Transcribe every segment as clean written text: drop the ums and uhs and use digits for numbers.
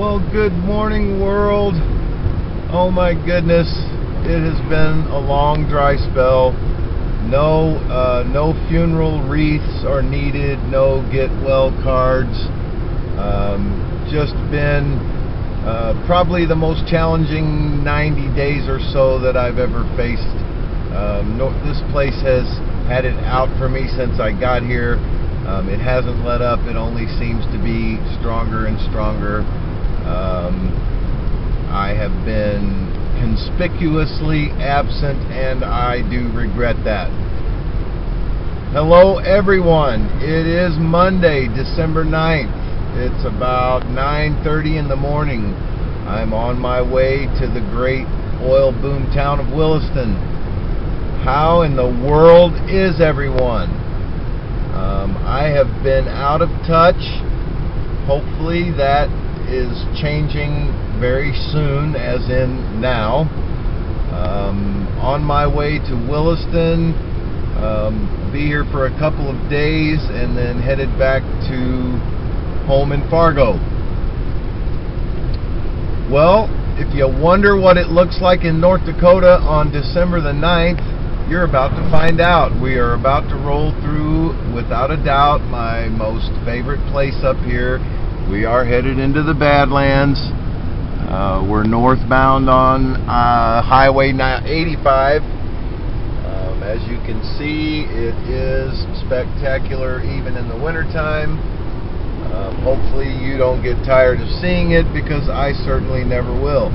Well, good morning, world. Oh my goodness, it has been a long dry spell. No funeral wreaths are needed. No get well cards. Just been probably the most challenging 90 days or so that I've ever faced. This place has had it out for me since I got here. It hasn't let up. It only seems to be stronger and stronger. I have been conspicuously absent, and I do regret that. Hello everyone. It is Monday, December 9th. It's about 9:30 in the morning. I'm on my way to the great oil boom town of Williston. How in the world is everyone? I have been out of touch. Hopefully that is changing very soon, as in now. On my way to Williston, be here for a couple of days and then headed back to home in Fargo. Well, if you wonder what it looks like in North Dakota on December the 9th, you're about to find out. We are about to roll through, without a doubt, my most favorite place up here. We are headed into the Badlands. We're northbound on Highway 85. As you can see, it is spectacular even in the wintertime. Hopefully you don't get tired of seeing it, because I certainly never will.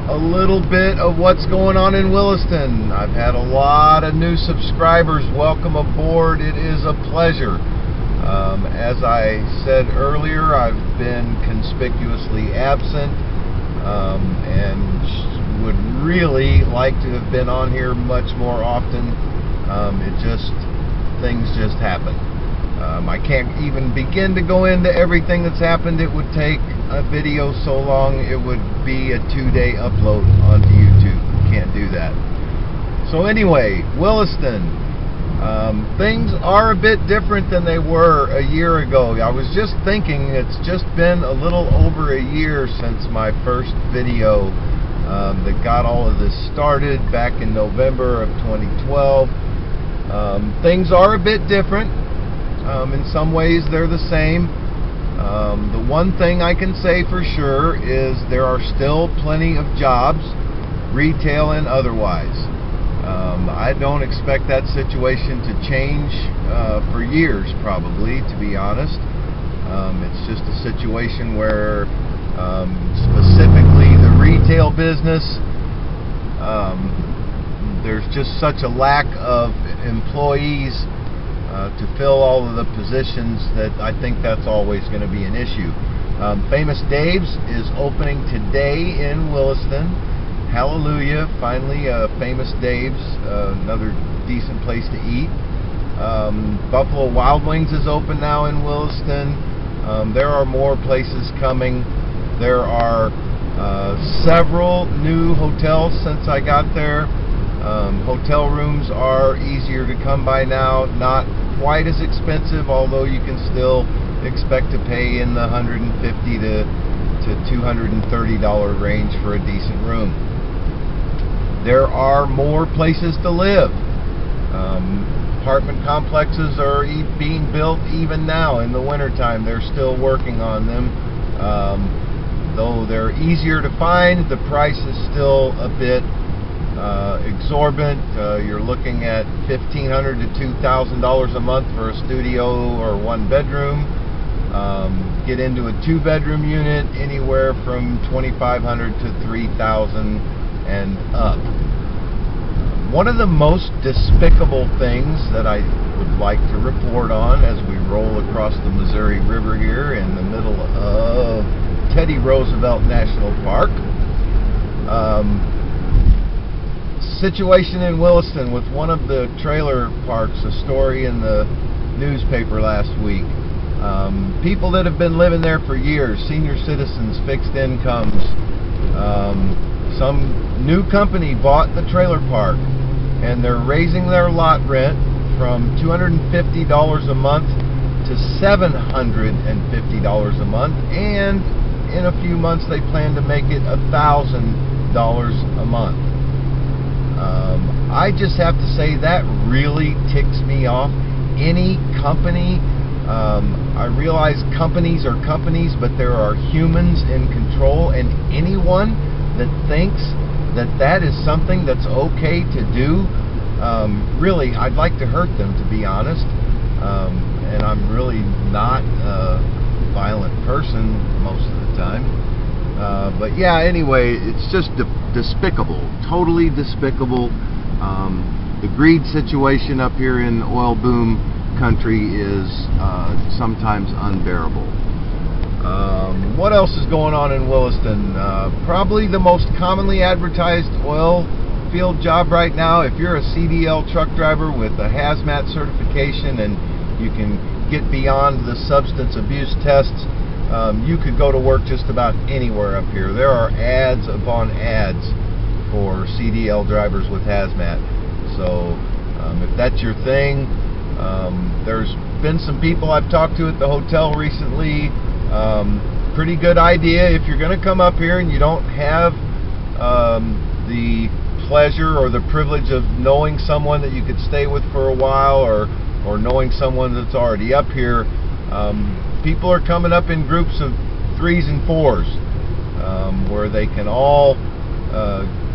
A little bit of what's going on in Williston. I've had a lot of new subscribers. Welcome aboard. It is a pleasure. As I said earlier, I've been conspicuously absent, and would really like to have been on here much more often. Things just happen. I can't even begin to go into everything that's happened. It would take a video so long, it would be a 2-day upload onto YouTube. Can't do that. So anyway, Williston. Things are a bit different than they were a year ago. I was just thinking, it's just been a little over a year since my first video that got all of this started back in November of 2012. Things are a bit different. In some ways they're the same. The one thing I can say for sure is there are still plenty of jobs, retail and otherwise. I don't expect that situation to change for years, probably, to be honest. It's just a situation where specifically the retail business, there's just such a lack of employees to fill all of the positions that I think that's always going to be an issue. Famous Dave's is opening today in Williston. Hallelujah, finally Famous Dave's, another decent place to eat. Buffalo Wild Wings is open now in Williston. There are more places coming. There are several new hotels since I got there. Hotel rooms are easier to come by now, not quite as expensive, although you can still expect to pay in the $150 to $230 range for a decent room. There are more places to live. Apartment complexes are being built even now in the wintertime. They're still working on them. Though they're easier to find, the price is still a bit exorbitant. You're looking at $1,500 to $2,000 a month for a studio or one bedroom. Get into a 2-bedroom unit, anywhere from $2,500 to $3,000 and up. One of the most despicable things that I would like to report on as we roll across the Missouri River here in the middle of Teddy Roosevelt National Park. Situation in Williston with one of the trailer parks, a story in the newspaper last week. People that have been living there for years, senior citizens, fixed incomes. Some new company bought the trailer park, and they're raising their lot rent from $250 a month to $750 a month, and in a few months they plan to make it $1,000 a month. I just have to say that really ticks me off. Any company, I realize companies are companies, but there are humans in control, and anyone that thinks that that is something that's okay to do, really, I'd like to hurt them, to be honest. And I'm really not a violent person most of the time. But yeah, anyway, it's just despicable, totally despicable. The greed situation up here in oil boom country is sometimes unbearable. What else is going on in Williston? Probably the most commonly advertised oil field job right now. If you're a CDL truck driver with a hazmat certification and you can get beyond the substance abuse tests, you could go to work just about anywhere up here. There are ads upon ads for CDL drivers with hazmat. So if that's your thing, there's been some people I've talked to at the hotel recently. Pretty good idea if you're going to come up here and you don't have the pleasure or the privilege of knowing someone that you could stay with for a while, or knowing someone that's already up here. People are coming up in groups of 3s and 4s, where they can all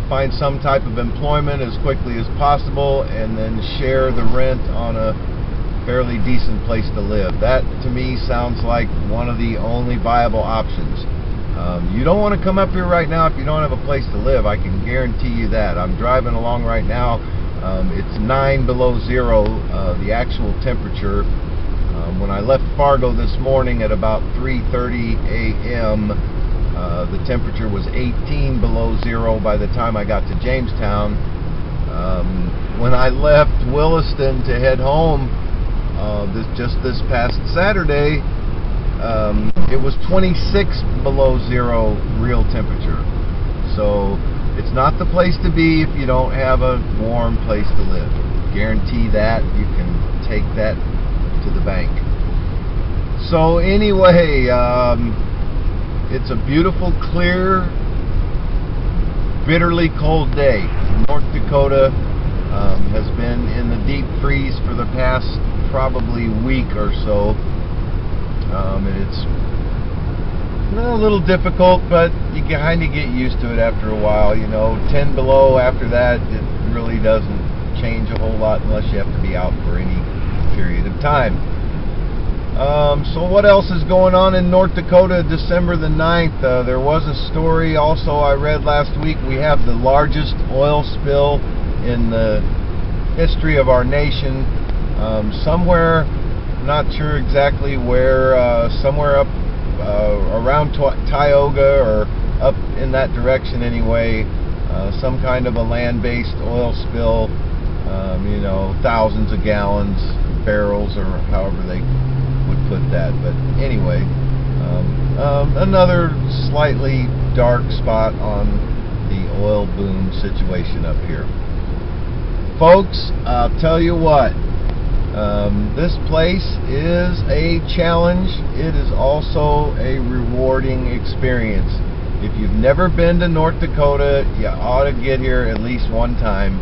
find some type of employment as quickly as possible and then share the rent on a fairly decent place to live. That to me sounds like one of the only viable options. You don't want to come up here right now if you don't have a place to live. I can guarantee you that. I'm driving along right now. It's 9 below zero, the actual temperature. When I left Fargo this morning at about 3:30 a.m., the temperature was 18 below zero by the time I got to Jamestown. When I left Williston to head home just this past Saturday, it was 26 below zero real temperature. So it's not the place to be if you don't have a warm place to live. Guarantee that. You can take that to the bank. So anyway, it's a beautiful, clear, bitterly cold day. North Dakota has been in the deep freeze for the past probably week or so. And it's a little difficult, but you kind of get used to it after a while. You know, 10 below after that, it really doesn't change a whole lot unless you have to be out for any period of time. So what else is going on in North Dakota December the 9th? There was a story also I read last week. We have the largest oil spill in the history of our nation. Somewhere, not sure exactly where, somewhere up around Tioga or up in that direction anyway, some kind of a land-based oil spill, you know, thousands of gallons, barrels, or however they would put that. But anyway, another slightly dark spot on the oil boom situation up here. Folks, I'll tell you what, this place is a challenge. It is also a rewarding experience. If you've never been to North Dakota, you ought to get here at least one time.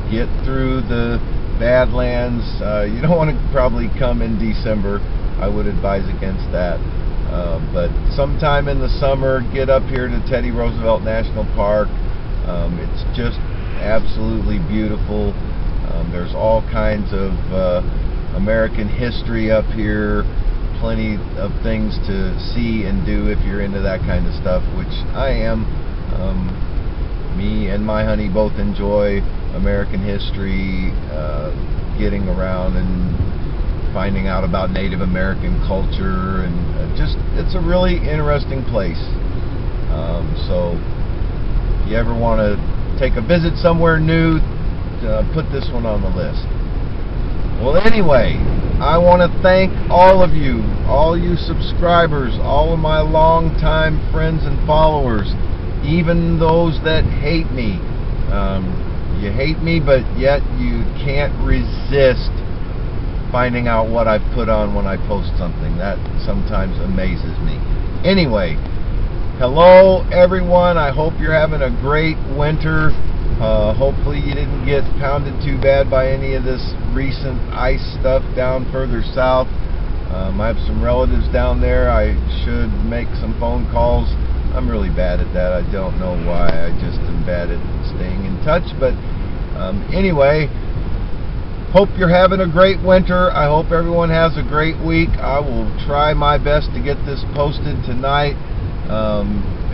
Get through the Badlands. You don't want to probably come in December. I would advise against that. But sometime in the summer, get up here to Teddy Roosevelt National Park. It's just absolutely beautiful. There's all kinds of American history up here, plenty of things to see and do if you're into that kind of stuff, which I am. Me and my honey both enjoy American history, getting around and finding out about Native American culture, and it's a really interesting place. So if you ever want to take a visit somewhere new, put this one on the list. Well, anyway, I want to thank all of you, all you subscribers, all of my longtime friends and followers, even those that hate me. You hate me, but yet you can't resist finding out what I've put on when I post something. That sometimes amazes me. Anyway, hello everyone. I hope you're having a great winter. Hopefully you didn't get pounded too bad by any of this recent ice stuff down further south. I have some relatives down there. I should make some phone calls. I'm really bad at that. I don't know why. I just am bad at staying in touch. But anyway, hope you're having a great winter. I hope everyone has a great week. I will try my best to get this posted tonight.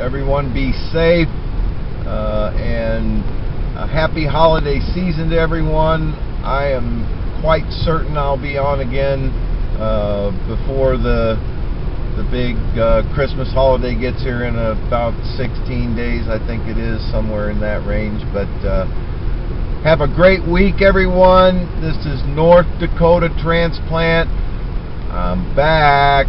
Everyone be safe, and a happy holiday season to everyone. I am quite certain I'll be on again before the big Christmas holiday gets here in about 16 days, I think it is, somewhere in that range. But have a great week, everyone. This is North Dakota Transplant. I'm back.